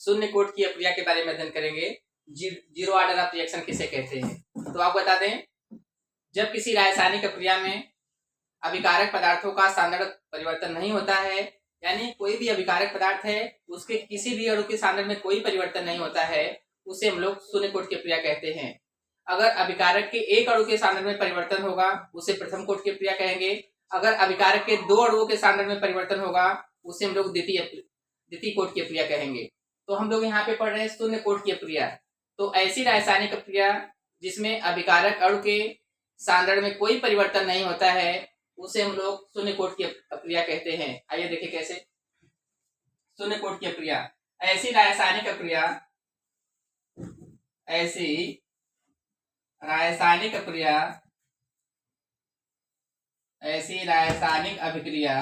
शून्य कोट की अप्रिया के बारे में अध्ययन करेंगे। जीरो ऑर्डर ऑफ रिएक्शन किसे कहते हैं। तो आप बता दें, जब किसी रासायनिक अप्रिया में अभिकारक पदार्थों का सांद्रण परिवर्तन नहीं होता है, यानी कोई भी अभिकारक पदार्थ है उसके किसी भी अणु के सांद्रण में कोई परिवर्तन नहीं होता है, उसे हम लोग शून्य कोट की अप्रिया कहते हैं। अगर अभिकारक के एक अणु के सांद्रण में परिवर्तन होगा उसे प्रथम कोट की अप्रिया कहेंगे। अगर अभिकारक के दो अणुओं के सांद्रण में परिवर्तन होगा उसे हम लोग द्वितीय कोट की अप्रिया कहेंगे। तो हम लोग यहाँ पे पढ़ रहे हैं शून्य कोट की अप्रिया। तो ऐसी रासायनिक अप्रिया जिसमें अभिकारक अणु के सांद्रण में कोई परिवर्तन नहीं होता है उसे हम लोग शून्य कोट की अप्रिया कहते हैं। आइए देखिए कैसे। शून्य कोट की अप्रिया, ऐसी रासायनिक अप्रिया, ऐसी रासायनिक अप्रिया, ऐसी रासायनिक अभिक्रिया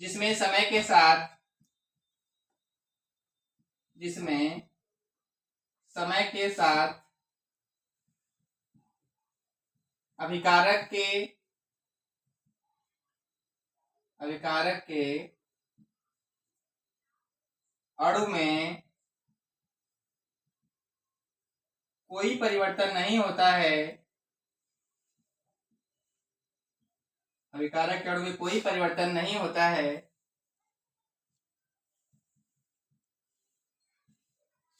जिसमें समय के साथ अभिकारक के अणु में कोई परिवर्तन नहीं होता है, अभिकारक के अणु में कोई परिवर्तन नहीं होता है,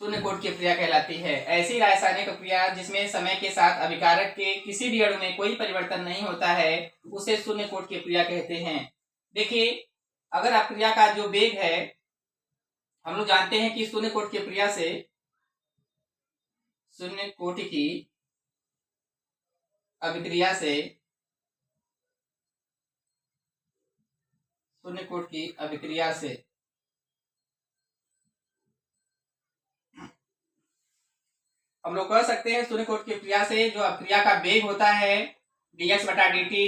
शून्य कोट की अप्रिया कहलाती है। ऐसी रासायनिक अप्रिया जिसमें समय के साथ अभिकारक के किसी भी अणु में कोई परिवर्तन नहीं होता है उसे शून्य कोट की अप्रिया कहते हैं। देखिए, अगर अप्रिया का जो वेग है, हम लोग जानते हैं कि शून्य कोट की अप्रिया से शून्य कोट की अभिक्रिया से हम लोग कह सकते हैं शून्य कोट की अप्रिया से जो अप्रिया का वेग होता है dx बटा dt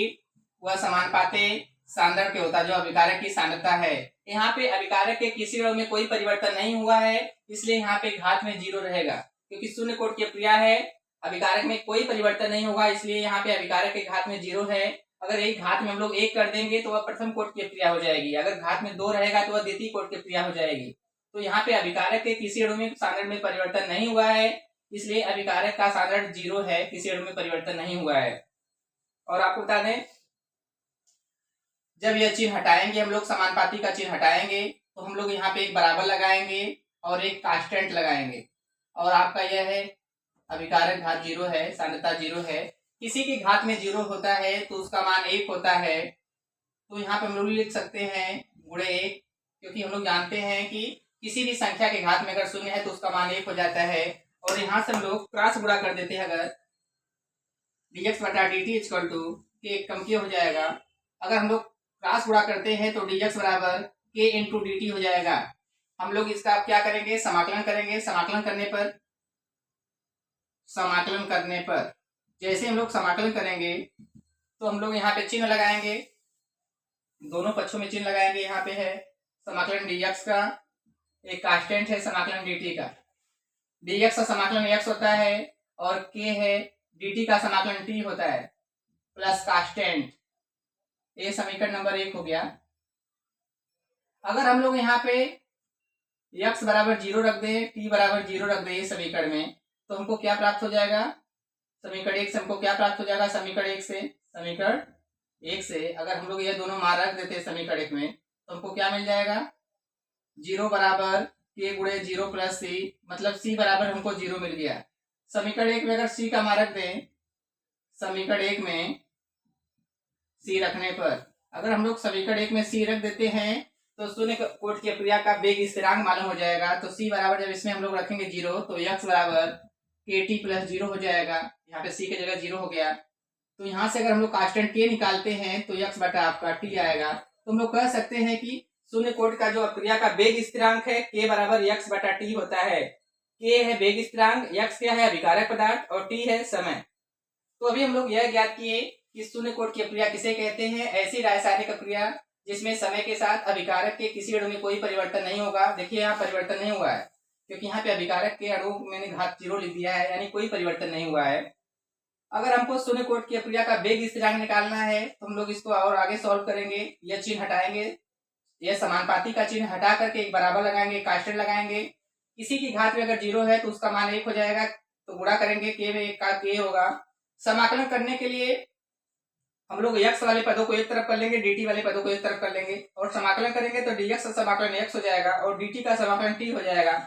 वह समानुपाती सांद्रण के होता है, जो अभिकारक की सांद्रता है। यहाँ पे अभिकारक के किसी अणु में कोई परिवर्तन नहीं हुआ है, इसलिए यहाँ पे घात में 0 रहेगा, क्योंकि शून्य कोट की अप्रिया है, अभिकारक में कोई परिवर्तन नहीं होगा, इसलिए यहाँ पे अभिकारक के घात में 0 है। अगर एक घात में हम लोग 1 कर देंगे तो वह प्रथम कोट की अप्रिया हो जाएगी, अगर घात में 2 रहेगा तो वह द्वितीय कोट की अप्रिया हो जाएगी। तो यहाँ पे अभिकारक के किसी अणु में सांद्रण में परिवर्तन नहीं हुआ है, इसलिए अभिकारक का सांद्रण 0 है, किसी अणु में परिवर्तन नहीं हुआ है। और आपको बता दें, जब यह चिन्ह हटाएंगे, हम लोग समानुपाती का चिन्ह हटाएंगे तो हम लोग यहाँ पे एक बराबर लगाएंगे और एक कांस्टेंट लगाएंगे, और आपका यह है अभिकारक घात 0 है, सांद्रता 0 है। किसी के घात में 0 होता है तो उसका मान 1 होता है, तो यहाँ पे हम लोग लिख सकते हैं गुणे 1, क्योंकि हम लोग जानते हैं कि किसी भी संख्या के घात में अगर 0 है तो उसका मान 1 हो जाता है। और यहाँ से हम लोग क्रॉस गुणा कर देते हैं, अगर dx बटा dt इक्वल टू के कम हो जाएगा। अगर हम लोग क्रॉस गुणा करते हैं तो dx बराबर k इंटू dt हो जाएगा। हम लोग इसका क्या करेंगे, समाकलन करेंगे। समाकलन करने पर जैसे हम लोग समाकलन करेंगे तो हम लोग यहाँ पे चिन्ह लगाएंगे, दोनों पक्षों में चिन्ह लगाएंगे। यहाँ पे है समाकलन dx का, एक कांस्टेंट है समाकलन dt का। dx का समाकलन x होता है और k है, dt का समाकलन t होता है, प्लस कांस्टेंट। ये समीकरण नंबर 1 हो गया। अगर हम लोग यहाँ पे x बराबर 0 रख दें, t बराबर 0 रख दें ये समीकरण में, तो हमको क्या प्राप्त हो जाएगा, समीकरण 1 से हमको क्या प्राप्त हो जाएगा, समीकरण 1 से अगर हम लोग ये दोनों मान रख देते समीकरण 1 में तो हमको क्या मिल जाएगा, 0 बराबर k गुणे 0 प्लस c, मतलब c बराबर हमको 0 मिल गया। समीकरण 1 में अगर c का मान रख दें, समीकरण 1 में c रखने पर, अगर हम लोग समीकरण 1 में c रख देते हैं तो शून्य कोट की अप्रिया का वेग स्थिरांक मालूम हो जाएगा। तो c बराबर जब इसमें हम लोग रखेंगे 0 तो x बराबर kt प्लस 0 हो जाएगा। यहाँ पे c की जगह 0 हो गया, तो यहाँ से अगर हम लोग कांस्टेंट k निकालते हैं तो x बटा आपका t आएगा। तो हम लोग कह सकते हैं कि शून्य कोट का जो अप्रिया का वेग स्थिरांक है k बराबर x बटा t होता है। k है वेग स्थिरांक, x क्या है अभिकारक पदार्थ, और t है समय। तो अभी हम लोग यह ज्ञात किए कि शून्य कोट की अप्रिया किसे कहते हैं, ऐसी रासायनिक अप्रिया जिसमें समय के साथ अभिकारक के किसी अणु में कोई परिवर्तन नहीं होगा। देखिए यहाँ परिवर्तन नहीं हुआ है, क्योंकि यहाँ पे अभिकारक के अणु मैंने घात 0 लिख दिया है, यानी कोई परिवर्तन नहीं हुआ है। अगर हमको शून्य कोट की अप्रिया का वेग स्थिरांक निकालना है तो हम लोग इसको और आगे सॉल्व करेंगे, यह चिन्ह हटाएंगे, यह समानुपाती का चिन्ह हटा करके एक बराबर लगाएंगे, कांस्टेंट लगाएंगे। किसी की घात में अगर 0 है तो उसका मान 1 हो जाएगा, तो गुणा करेंगे k में 1 का k होगा। समाकलन करने के लिए हम लोग x वाले पदों को एक तरफ कर लेंगे, dt वाले पदों को एक तरफ कर लेंगे और समाकलन करेंगे तो dx का समाकलन x हो जाएगा और dt का समाकलन t हो जाएगा।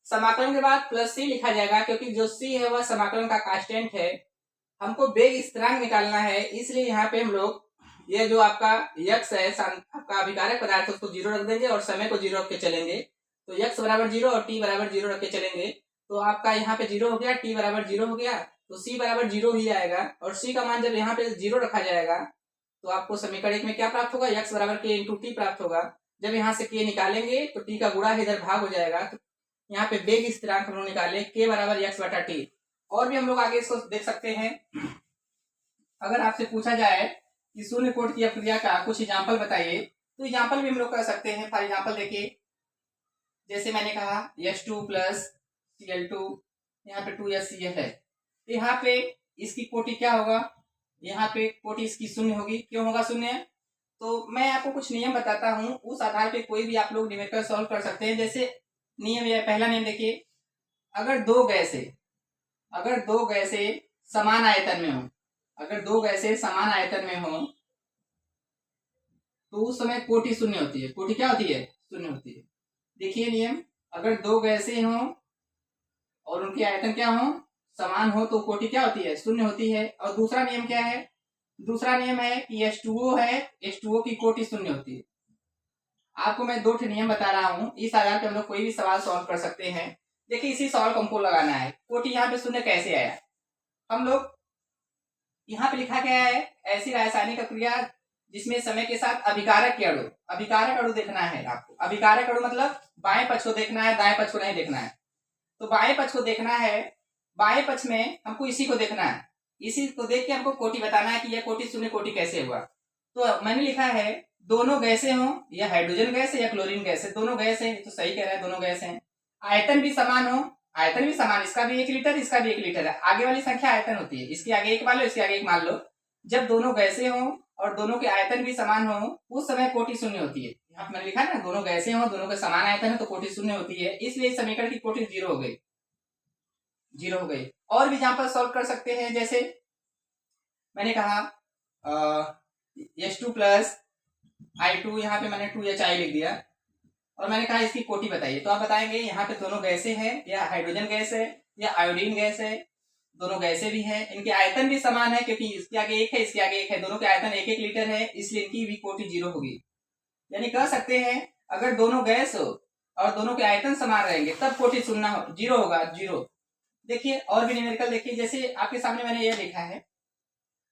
समाकलन के बाद प्लस c लिखा जाएगा क्योंकि जो c है वह समाकलन का कांस्टेंट है। हमको वेग स्थिरांक निकालना है, इसलिए यहाँ पे हम लोग ये जो आपका x है आपका अभिकारक पदार्थ उसको 0 रख देंगे और समय को 0 रख के चलेंगे। तो x बराबर 0 और t बराबर 0 रख के चलेंगे तो आपका यहाँ पे 0 हो गया, t बराबर 0 हो गया, तो c बराबर 0 ही आएगा और c का मान जब यहाँ पे 0 रखा जाएगा तो आपको समीकरण 1 में क्या प्राप्त होगा, x बराबर k इंटू टी प्राप्त होगा। जब यहाँ से k निकालेंगे तो t का गुणा इधर भाग हो जाएगा। तो यहाँ पे वेग स्थिरांक हम लोग निकाले k बराबर x बटा टी। और भी हम लोग आगे इसको देख सकते हैं। अगर आपसे पूछा जाए कि शून्य कोट की अपक्रिया का कुछ एग्जाम्पल बताइए तो एग्जाम्पल भी हम लोग कर सकते हैं। फॉर एग्जाम्पल देखिए, जैसे मैंने कहा H2 प्लस Cl2, यहाँ पे 2HCl है, यहाँ पे इसकी कोटि क्या होगा, यहाँ पे कोटि इसकी शून्य होगी। क्यों होगा शून्य? तो मैं आपको कुछ नियम बताता हूँ, उस आधार पे कोई भी आप लोग न्यूमेरिकल सॉल्व कर सकते हैं। जैसे नियम यह पहला नियम देखिए, अगर दो गैसें समान आयतन में हो, अगर दो गैसें समान आयतन में हो तो उस समय कोटि शून्य होती है। कोटि क्या होती है? शून्य होती है। देखिए नियम, अगर दो गैसें हो और उनके आयतन क्या हो, समान हो, तो कोटि क्या होती है? शून्य होती है। और दूसरा नियम क्या है? दूसरा नियम है कि H2O है, H2O की कोटि शून्य होती है। आपको मैं 2 नियम बता रहा हूं, इस आधार पर हम लोग कोई भी सवाल सॉल्व कर सकते हैं। देखिए इसी सवाल को हमको लगाना है, कोटि यहाँ पे शून्य कैसे आया। हम लोग यहाँ पे लिखा गया है ऐसी रासायनिक क्रिया जिसमें समय के साथ अभिकारक अणु देखना है आपको। अभिकारक अणु मतलब बाएं पक्ष को देखना है, दाएं पक्ष को नहीं देखना है। तो बाएं पक्ष को देखना है, बाएं पक्ष में हमको इसी को देखना है, इसी को देख के हमको कोटि बताना है कि यह कोटि शून्य कोटि कैसे हुआ। तो मैंने लिखा है दोनों गैसें हो, या हाइड्रोजन गैस है या क्लोरीन गैस है, दोनों गैस है, तो सही कह रहा है, दोनों गैस है। आयतन भी समान हो, आयतन भी समान, इसका भी 1 लीटर इसका भी 1 लीटर है। आगे वाली संख्या आयतन होती है, इसके आगे 1 मान लो, इसके आगे 1 मान लो। जब दोनों गैसें हो और दोनों के आयतन भी समान हो उस समय कोटि शून्य होती है। यहाँ पे मैंने लिखा है ना, दोनों गैसें हो, दोनों के समान आयतन है तो कोटि शून्य होती है। इसलिए इस समीकरण की कोटि 0 हो गई, 0 हो गई। और भी यहाँ पर सॉल्व कर सकते हैं। जैसे मैंने कहा H2 प्लस I2, यहाँ पे मैंने 2HI लिख दिया और मैंने कहा इसकी कोटि बताइए। तो आप बताएंगे यहाँ पे दोनों गैसें हैं, या हाइड्रोजन गैस है या आयोडीन गैस है, दोनों गैसें भी हैं, इनके आयतन भी समान है क्योंकि इसके आगे 1 है इसके आगे 1 है, दोनों के आयतन 1-1 लीटर है, इसलिए इनकी भी कोटि 0 होगी। यानी कह सकते हैं अगर दोनों गैस हो और दोनों के आयतन समान रहेंगे तब कोटि 0 होगा, 0। देखिए और भी न्यूमेरिकल देखिए, जैसे आपके सामने मैंने यह लिखा है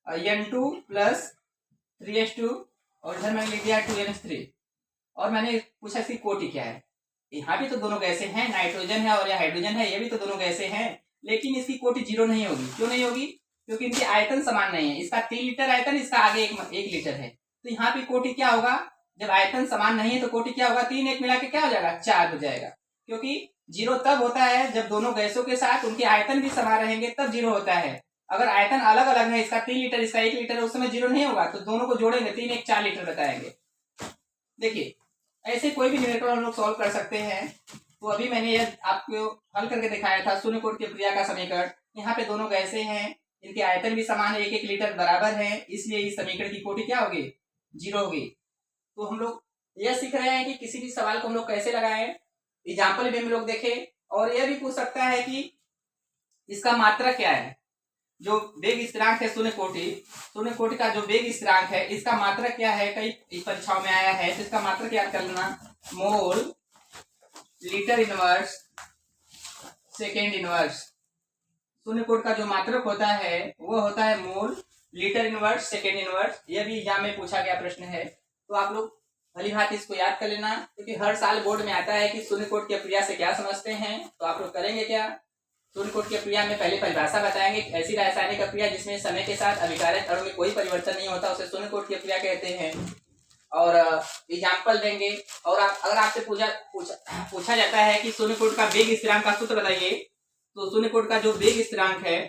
N2 प्लस 3H2 और इधर मैंने लिख दिया 2NH3 और मैंने पूछा इसकी कोटि क्या है। यहाँ भी तो दोनों गैसें हैं, नाइट्रोजन है और यह हाइड्रोजन है, ये भी तो दोनों गैसें हैं, लेकिन इसकी कोटि 0 नहीं होगी। क्यों नहीं होगी? क्योंकि इनके आयतन समान नहीं है, इसका 3 लीटर आयतन, इसका आगे 1 लीटर है। तो यहाँ पे कोटि क्या होगा, जब आयतन समान नहीं है तो कोटि क्या होगा, 3 1 मिला के क्या हो जाएगा, 4 हो जाएगा। क्योंकि 0 तब होता है जब दोनों गैसों के साथ उनके आयतन भी समान रहेंगे, तब 0 होता है। अगर आयतन अलग अलग है, इसका 3 लीटर इसका 1 लीटर है, उस समय 0 नहीं होगा। तो दोनों को जोड़ेंगे 3 1 4 लीटर बताएंगे। देखिए ऐसे कोई भी न्यूमेरिकल हम लोग सॉल्व कर सकते हैं। तो अभी मैंने ये आपको हल करके दिखाया था शून्य कोटि की अपक्रिया का समीकरण। यहाँ पे दोनों गैसें हैं, इनके आयतन भी समान है, 1 1 लीटर बराबर है, इसलिए इस समीकरण की कोटि क्या होगी, 0 होगी। तो हम लोग यह सीख रहे हैं कि किसी भी सवाल को हम लोग कैसे लगाएं, एग्जाम्पल भी हम लोग देखें। और यह भी पूछ सकता है कि इसका मात्रक क्या है। जो वेग स्थिरांक है शून्य कोटि का जो वेग स्थिरांक है, इसका मात्रक क्या है, कई परीक्षाओं में आया है। तो इसका मात्रक याद कर लेना, mole litre inverse second inverse. शून्य कोटि का जो मात्रक होता है वो होता है mole litre inverse second inverse. यह भी एग्जाम में पूछा गया प्रश्न है, तो आप लोग भली भांति इसको याद कर लेना, क्योंकि हर साल बोर्ड में आता है कि शून्य कोटि की अपक्रिया से क्या समझते हैं। तो आप लोग करेंगे क्या, शून्य कोटि की अपक्रिया में पहले परिभाषा बताएंगे, ऐसी रासायनिक अपक्रिया जिसमें समय के साथ अभिकारक अणु में कोई परिवर्तन नहीं होता उसे शून्य कोटि की अपक्रिया कहते हैं। और एग्जाम्पल देंगे। और अगर आपसे पूछा जाता है कि शून्य कोटि का वेग स्थिरांक का सूत्र बताइए, तो शून्य कोटि का जो वेग स्थिरांक है,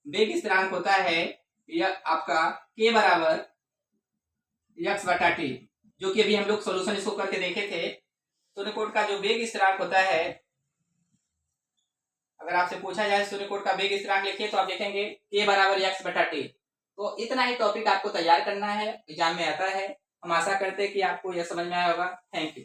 वेग स्थिरांक होता है यह आपका k बराबर x बटा टी। जो कि अभी हम लोग सोल्यूशन इसको करके देखे थे। शून्य कोट का जो वेग स्थिरांक होता है, अगर आपसे पूछा जाए शून्य कोट का वेग स्थिरांक लिखिए तो आप देखेंगे k बराबर x बटा t। तो इतना ही टॉपिक आपको तैयार करना है, एग्जाम में आता है। हम आशा करते हैं कि आपको यह समझ में आया होगा। Thank you.